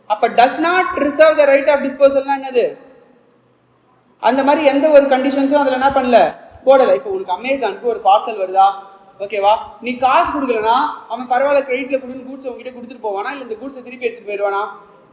அப்ப does not reserve the right of டிஸ்போசல்னா என்னது? அந்த மாதிரி எந்த ஒரு கண்டிஷன்ஸும் அதில் என்ன பண்ணல, போடலை. இப்போ உனக்கு அமேசானுக்கு ஒரு பார்சல் வருதா? ஓகேவா? நீ காசு கொடுக்கலனா அவன் பரவாயில்ல கிரெடிட்ல கொடுன்னு கூட்ஸ் உங்ககிட்ட கொடுத்துட்டு போவானா, இல்லை இந்த கூட்ஸை திருப்பி எடுத்துட்டு போயிடுவானா?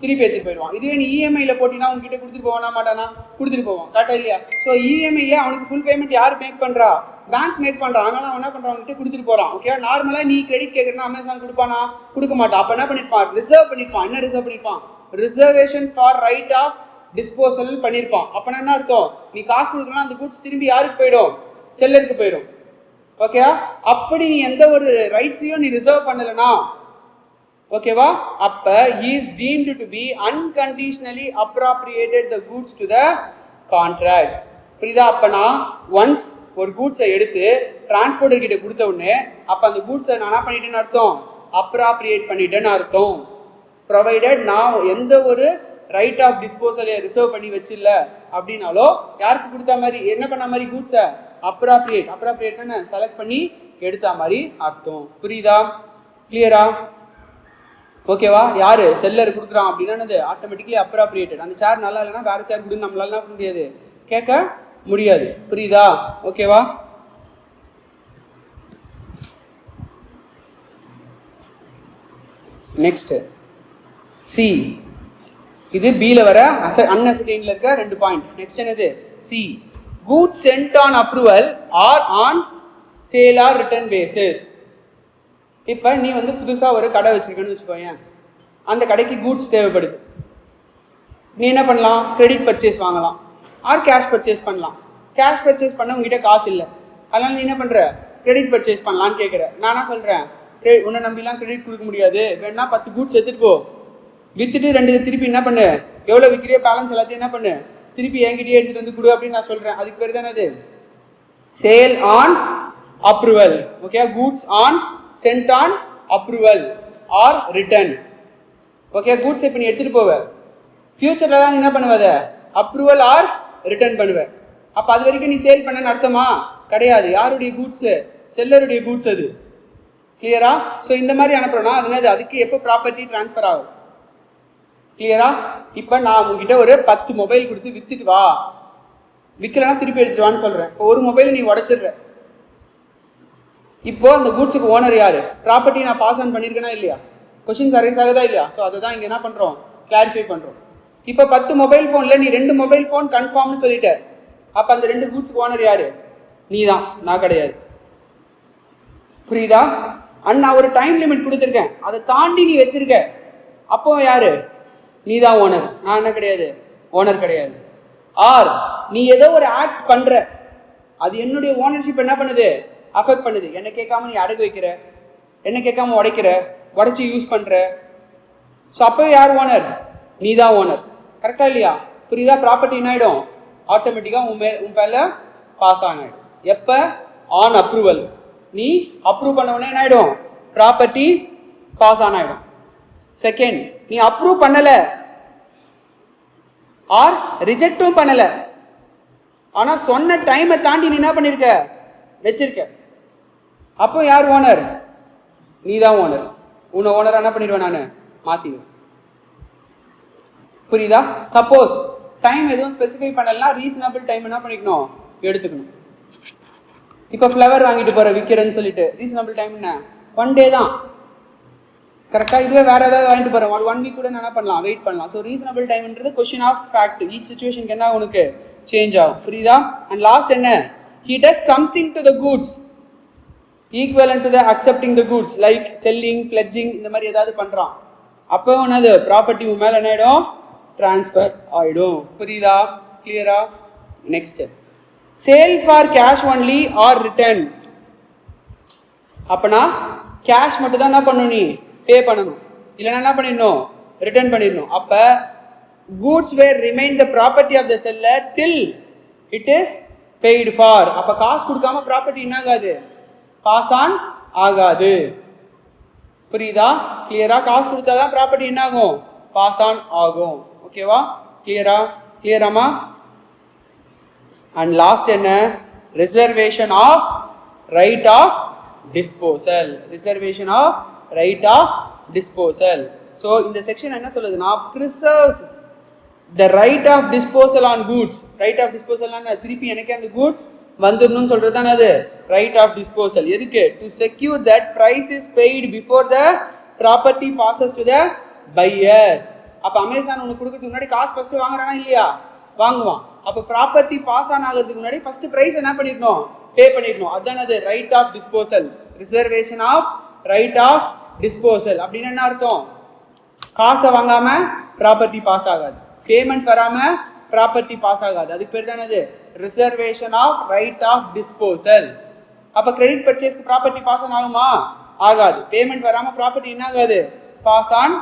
திருப்பி எடுத்துட்டு போயிடுவான். இதுவே நீ இஎம்ஐல போட்டினா உங்ககிட்ட கொடுத்துட்டு போவானா மாட்டானா? கொடுத்துட்டு போவான். கரெக்டா இல்லையா? ஸோ இஎம்ஐல அவனுக்கு ஃபுல் பேமெண்ட் யார் மேக் பண்றா? பேங்க் மேக் பண்றான். அதனால அவன் என்ன பண்றான்? உங்ககிட்ட கொடுத்துட்டு போறான். ஓகே, நார்மலா நீ கிரெடிட் கேட்கறனா அமேசான் கொடுப்பானா? கொடுக்க மாட்டான். அப்ப என்ன பண்ணிருப்பான்? ரிசர்வ் பண்ணிருப்பான். என்ன ரிசர்வ் பண்ணிருப்பான்? Reservation for right of disposal பண்ணிருப்பான். அப்பனா என்ன அர்த்தம்? நீ காசு கொடுக்கணும், அந்த கூட்ஸ் திரும்பி யாருக்கு போயிடும்? செல்லருக்கு போயிடும். ஓகே, அப்படி நீ எந்த ஒரு ரைட்ஸையும் நீ ரிசர்வ் பண்ணலனா, ஓகேவா, அப்ப he is deemed to be unconditionally appropriated the goods to the contract. புரியுதா? அப்ப நான் ஒன்ஸ் ஒரு கூட்ஸை எடுத்து டிரான்ஸ்போர்ட்டர் கிட்ட கொடுத்த உடனே அப்ப அந்த கூட்ஸை நான் என்ன பண்ணிட்டேன்னு அர்த்தம்? அப்ராப்ரியேட் பண்ணிட்டேன்னு அர்த்தம். ப்ரொவைடட் நான் எந்த ஒரு ரைட் ஆஃப் டிஸ்போசலை ரிசர்வ் பண்ணி வச்சில்ல அப்படின்னாலோ யாருக்கு கொடுத்த மாதிரி, என்ன பண்ண மாதிரி? கூட்ஸை அப்ராப்ரியேட்னு செலக்ட் பண்ணி எடுத்த மாதிரி அர்த்தம். புரியுதா? கிளியரா? ஓகேவா? யாரு செல்லர் கொடுக்குறான் அப்படின்னா ஆட்டோமேட்டிக்லி அப்ராப்ரியேட்டட். அந்த சேர் நல்லா இல்லைன்னா வேற சேர் கொடுன்னு நம்மளால என்ன பண்ண முடியாது, கேட்க முடியாது. புரியுதா? ஓகேவா? Next C. இது பில வர அன்அசர்டைன்ல இருக்க 2 பாயிண்ட். நெக்ஸ்ட் என்னது? C. Goods sent on approval or on sale or return basis. இப்போ நீ வந்து புதுசாக ஒரு கடை வச்சிருக்கன்னு வச்சுக்கோயேன். அந்த கடைக்கு கூட்ஸ் தேவைப்படுது. நீ என்ன பண்ணலாம்? கிரெடிட் பர்ச்சேஸ் வாங்கலாம், ஆர் கேஷ் பர்ச்சேஸ் பண்ணலாம். கேஷ் பர்ச்சேஸ் பண்ண உங்ககிட்ட காசு இல்லை, அதனால நீ என்ன பண்ணுற? கிரெடிட் பர்ச்சேஸ் பண்ணலான்னு கேட்குற. நானா சொல்கிறேன், உன்னை நம்பிலாம் கிரெடிட் கொடுக்க முடியாது, வேணா 10 கூட்ஸ் எடுத்துகிட்டு போ, விற்றுட்டு 2 திருப்பி என்ன பண்ணு, எவ்வளோ விற்கிறியோ பேலன்ஸ் எல்லாத்தையும் என்ன பண்ணு, திருப்பி என்கிட்டயே எடுத்துகிட்டு வந்து கொடு அப்படின்னு நான் சொல்கிறேன். அதுக்கு பேர் தானே அது sale on approval. Okay, goods on sent on approval or return. Okay, goods இப்போ நீ எடுத்துகிட்டு போவ, ஃபியூச்சரில் தான் நீ என்ன பண்ணுவ? அப்ரூவல் ஆர் ரிட்டர்ன் பண்ணுவேன். அப்போ அது வரைக்கும் நீ சேல் பண்ணன்னு அர்த்தமா? கிடையாது. யாருடைய கூட்ஸு? செல்லருடைய கூட்ஸ் அது. கிளியரா? ஸோ இந்த மாதிரி அனுப்புறோம்னா அது அதுக்கு எப்போ ப்ராப்பர்ட்டி ட்ரான்ஸ்ஃபர் ஆகும்? கிளியரா? இப்போ நான் உங்ககிட்ட ஒரு 10 மொபைல் கொடுத்து வித்துட்டு வா, விற்கலன்னா திருப்பி எடுத்துட்டு வான்னு சொல்கிறேன். இப்போ ஒரு மொபைலை நீ உடச்சிடுற. இப்போ அந்த கூட்ஸுக்கு ஓனர் யாரு? ப்ராப்பர்ட்டி நான் பாஸ் ஆன் பண்ணியிருக்கேனா இல்லையா? கொஸ்டின்ஸ் அரைஸ் ஆகுதா இல்லையா? ஸோ அதை தான் இங்கே என்ன பண்ணுறோம்? கிளாரிஃபை பண்ணுறோம். இப்போ 10 மொபைல் ஃபோனில் நீ 2 மொபைல் ஃபோன் கன்ஃபார்ம்னு சொல்லிட்ட. அப்போ அந்த 2 கூட்ஸுக்கு ஓனர் யாரு? நீ தான், நான் கிடையாது. புரியுதா? நான் ஒரு டைம் லிமிட் கொடுத்துருக்கேன், அதை தாண்டி நீ வச்சிருக்க, அப்போ யாரு? நீ தான் ஓனர், நான் என்ன கிடையாது, ஓனர் கிடையாது. ஆர் நீ ஏதோ ஒரு ஆக்ட் பண்ற, அது என்னுடைய ஓனர்ஷிப் என்ன பண்ணுது? அஃபெக்ட் பண்ணுது. என்ன கேட்காம நீ அடகு வைக்கிற, என்ன கேட்காம உடைக்கிற, உடைச்சி யூஸ் பண்ற. ஸோ அப்போ யார் ஓனர்? நீ தான் ஓனர். கரெக்டா இல்லையா? புரியுதா? ப்ராப்பர்ட்டி என்ன ஆகிடும்? ஆட்டோமேட்டிக்காக உன் பேர்ல பாஸ் ஆகிடும். எப்போ? On approval. நீ அப்ரூவ் பண்ண உடனே என்ன ஆகிடும்? ப்ராப்பர்ட்டி பாஸ் ஆன் ஆகிடும். செகண்ட், நீ அப்ரூவ் பண்ணல ஆர் ரிஜெக்டும் பண்ணல, ஆனா சொன்ன டைமை தாண்டி நீ என்ன பண்ணிருக்க? வச்சிருக்க. அப்போ யார் ஓனர்? நீ தான் ஓனர். உன்னை ஓனரா என்ன பண்ணிடுவேன்? நான் மாத்திடுவேன். புரியுதா? சப்போஸ் டைம் எதுவும் ஸ்பெசிஃபை பண்ணலன்னா ரீசனபிள் டைம் என்ன பண்ணிக்கணும்? எடுத்துக்கணும். இப்போ ஃப்ளவர் வாங்கிட்டு போற விற்கிறேன்னு சொல்லிட்டு ரீசனபிள் டைம் என்ன? 1 டே தான். கரெக்டாக? இதுவே வேறு ஏதாவது வாங்கிட்டு போகிறேன் 1 வீக் கூட என்ன பண்ணலாம்? வெயிட் பண்ணலாம். ஸோ ரீசனபிள் டைம்ன்றது கொஸ்டின் ஆஃப் ஃபேக்ட். ஈச் சிச்சுவேஷனுக்கு என்ன உனக்கு சேஞ்ச் ஆகும். புரியுதா? அண்ட் லாஸ்ட் என்ன? He does something to the goods. Equivalent to the accepting the goods like selling pledging இந்த மாதிரி ஏதாவது பண்ணுறான், அப்போ என்னது ப்ராப்பர்ட்டி மேலே என்ன ஆகிடும், ட்ரான்ஸ்ஃபர் ஆகிடும். புரியுதா, கிளியரா? Next, sale for cash only or return. அப்போனா கேஷ் மட்டும் தான் என்ன பண்ணணும், நீ பே பண்ணணும், இல்லைன்னா என்ன பண்ணிடணும், ரிட்டர்ன் பண்ணிடணும். அப்போ goods where remain the property of the seller till it is paid for. அப்போ காசு கொடுக்காம ப்ராப்பர்ட்டி என்ன ஆகாது, பாஸ் ஆன் ஆகாது. புரியுதா, கிளியரா? காசு கொடுத்தா தான் ப்ராப்பர்ட்டி என்ன ஆகும், பாஸ் ஆன் ஆகும். ஓகேவா, கிளியரா? கிளியராமா? அண்ட் லாஸ்ட் என்ன, reservation of right of disposal. Reservation of right of disposal. So இந்த செக்ஷன் என்ன சொல்லுதுன்னா, preserves the right of disposal on goods. Right of டிஸ்போசல்னா திருப்பி எனக்கு அந்த கூட்ஸ் வந்துடணும்னு சொல்றது தானே அது ரைட் ஆஃப் டிஸ்போசல். எதுக்கு, to secure that price is paid before the property passes to the buyer. அப்போ அமேசான் உனக்கு கொடுக்கறதுக்கு முன்னாடி காசு ஃபர்ஸ்ட் வாங்குறானா இல்லையா, வாங்குவான். அப்போ ப்ராப்பர்ட்டி பாஸ் ஆன் ஆகிறதுக்கு முன்னாடி ஃபர்ஸ்ட் பிரைஸ் என்ன பண்ணிடணும், பே பண்ணிடணும். அதுதான் அது right of disposal. Reservation of right of disposal அப்படின்னு என்ன அர்த்தம், காசை வாங்காம ப்ராப்பர்ட்டி பாஸ் ஆகாது, பேமெண்ட் வராம ப்ராப்பர்ட்டி பாஸ் ஆகாது. அதுக்கு பேர் தானே அது reservation of right of disposal. அப்போ கிரெடிட் பர்ச்சேஸ்க்கு ப்ராப்பர்ட்டி பாஸ் ஆன் ஆகுமா, ஆகாது. பேமெண்ட் வராம ப்ராப்பர்ட்டி என்ன ஆகாது, பாஸ் ஆன்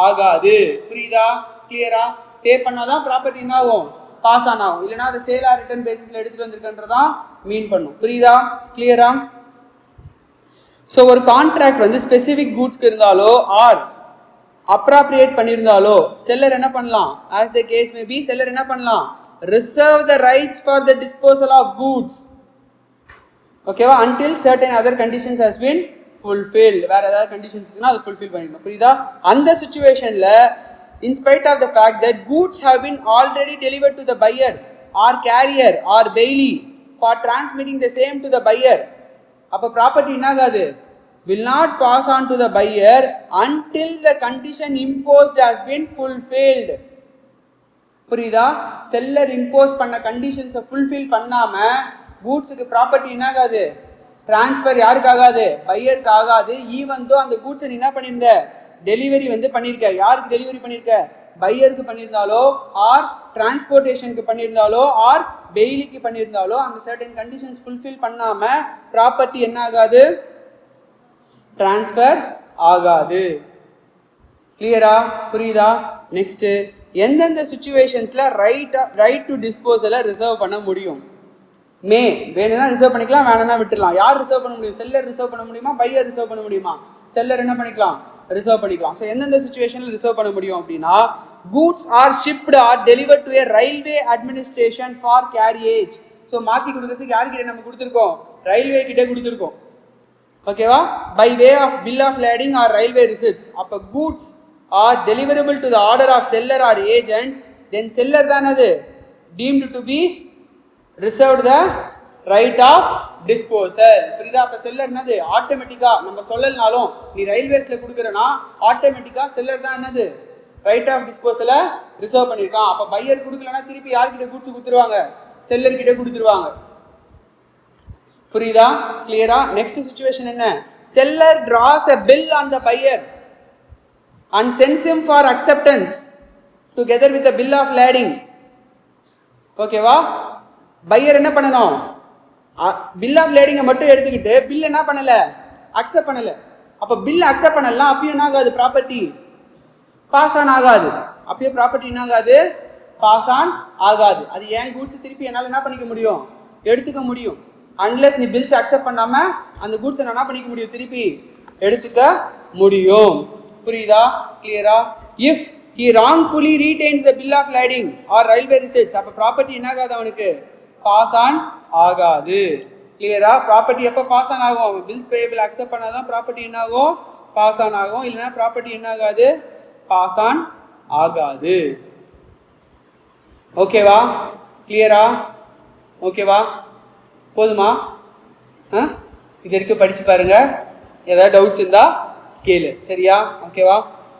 ஆகாது. புரியுதா, கிளியரா? பே பண்ணாதான் ப்ராப்பர்ட்டி என்ன ஆகும், பாஸ் ஆன் ஆகும். இல்லைன்னா அதை சேல் ஆர் ரிட்டர்ன் பேசிஸ்ல எடுத்துட்டு வந்திருக்கன்றதான் மீன் பண்ணும். புரியுதா, கிளியரா? ஸோ ஒரு கான்ட்ராக்ட் வந்து ஸ்பெசிஃபிக் கூட்ஸ்க்கு இருந்தாலோ ஆர் அப்ராப்ரியேட் பண்ணியிருந்தாலோ செல்லர் என்ன பண்ணலாம், as the case may be, seller என்ன பண்ணலாம், reserve the rights for the disposal of goods. ஓகேவா, until certain other conditions has been fulfill. வேற ஏதாவது கண்டிஷன்ஸ் அது ஃபுல்ஃபில் பண்ணிடணும். புரியுதா? அந்த சுச்சுவேஷன்ல in spite of the fact that goods have been already delivered to the buyer or carrier or bailee for transmitting the same to the buyer, அப்ப property என்ன ஆகாது, will not pass on to the buyer until the condition imposed has been fulfilled. புரியுதா? Seller impose பண்ண கண்டிஷன்ஸை fulfil பண்ணாம கூட்ஸுக்கு property என்ன ஆகாது, transfer யாருக்கு ஆகாது, பையருக்கு ஆகாது. ஈவன் தோ அந்த கூட்ஸை நீ என்ன பண்ணியிருந்த, டெலிவரி வந்து பண்ணியிருக்க. யாருக்கு டெலிவரி பண்ணியிருக்க, பையருக்கு பண்ணியிருந்தாலோ ஆர் டிரான்ஸ்போர்ட்டேஷனுக்கு பண்ணியிருந்தாலோ ஆர் பெயிலிக்கு பண்ணியிருந்தாலோ அந்த சர்டன் கண்டிஷன்ஸ் ஃபுல்ஃபில் பண்ணாம ப்ராப்பர்ட்டி என்ன ஆகாது, டிரான்ஸ்ஃபர் ஆகாது. கிளியரா, புரியுதா? நெக்ஸ்ட், எந்தெந்த சுச்சுவேஷன்ஸ்ல ரைட் டு டிஸ்போசலை ரிசர்வ் பண்ண முடியும்? வேணும்னா ரிசர்வ் பண்ணிக்கலாம், வேணும்னா விட்டுலாம். யார் ரிசர்வ் பண்ண முடியும், செல்லர் ரிசர்வ் பண்ண முடியுமா, பையர் ரிசர்வ் பண்ண முடியுமா? செல்லர் என்ன பண்ணிக்கலாம், ரிசர்வ் பண்ணிக்கலாம். ஸோ எந்தெந்த சுச்சுவேஷனில் ரிசர்வ் பண்ண முடியும் அப்படின்னா, goods are shipped or delivered to a railway administration for carriage. So மாற்றி கொடுக்கறதுக்கு யார்கிட்ட நம்ம கொடுத்துருக்கோம், ரயில்வே கிட்டே கொடுத்துருக்கோம். ஓகேவா, by way of bill of lading or railway receipts. அப்போ goods are deliverable to the order of seller or agent, then seller தான் அது deemed to be reserved the right of disposal. புரியுதா? அப்போ செல்லர் என்னது, ஆட்டோமேட்டிக்காக நம்ம சொல்லலனாலும் நீ ரயில்வேஸில் கொடுக்குறனா ஆட்டோமேட்டிக்காக செல்லர் தான் என்னது ரைட் ஆஃப் டிஸ்போசலை ரிசர்வ் பண்ணியிருக்கான். அப்போ பையர் கொடுக்கலன்னா திருப்பி யார்கிட்ட கூட்ஸ் கொடுத்துருவாங்க, செல்லர்கிட்ட கொடுத்துருவாங்க. புரியுதா, கிளியரா? நெக்ஸ்ட் சிச்சுவேஷன் என்ன, seller Dras a bill on the buyer and sends him for acceptance together with the bill of lading. ஓகேவா, பையர் என்ன பண்ணணும், பில் ஆஃப் லேடிங்கை மட்டும் எடுத்துக்கிட்டு பில் என்ன பண்ணல, அக்செப்ட் பண்ணல. அப்போ பில் அக்செப்ட் பண்ணலாம், அப்பயும் என்ன ஆகாது, ப்ராப்பர்ட்டி பாஸ் ஆன் ஆகாது. அப்பயே ப்ராப்பர்ட்டி என்ன ஆகாது, பாஸ் ஆன் ஆகாது. அது ஏன் கூட்ஸ் திருப்பி என்னால் என்ன பண்ணிக்க முடியும், எடுத்துக்க முடியும். அன்லெஸ் நீ பில்ஸ் அக்செப்ட் பண்ணாம அந்த கூட்ஸை என்ன பண்ணிக்க முடியும், திருப்பி எடுத்துக்க முடியும். புரியுதா, கிளியரா? If he wrongfully retains the bill of lading or railway receipts, அப்போ ப்ராப்பர்ட்டி என்ன ஆகாது, அவனுக்கு பாஸ் ஆன் ஆகாது. கிளியரா? ப்ராப்பர்ட்டி எப்போ பாஸ் ஆன் ஆகும், பில்ஸ் பேயபிள் அக்செப்ட் பண்ணாதான் ப்ராப்பர்ட்டி என்ன ஆகும், பாஸ் ஆன் ஆகும். இல்லைன்னா ப்ராப்பர்ட்டி என்ன ஆகாது, பாஸ் ஆன் ஆகாது. ஓகேவா, கிளியரா? ஓகேவா, போதுமா? இது வரைக்கும் படிச்சு பாருங்க. ஏதாவது டவுட்ஸ் இருந்தா கேளு, சரியா? ஓகேவா?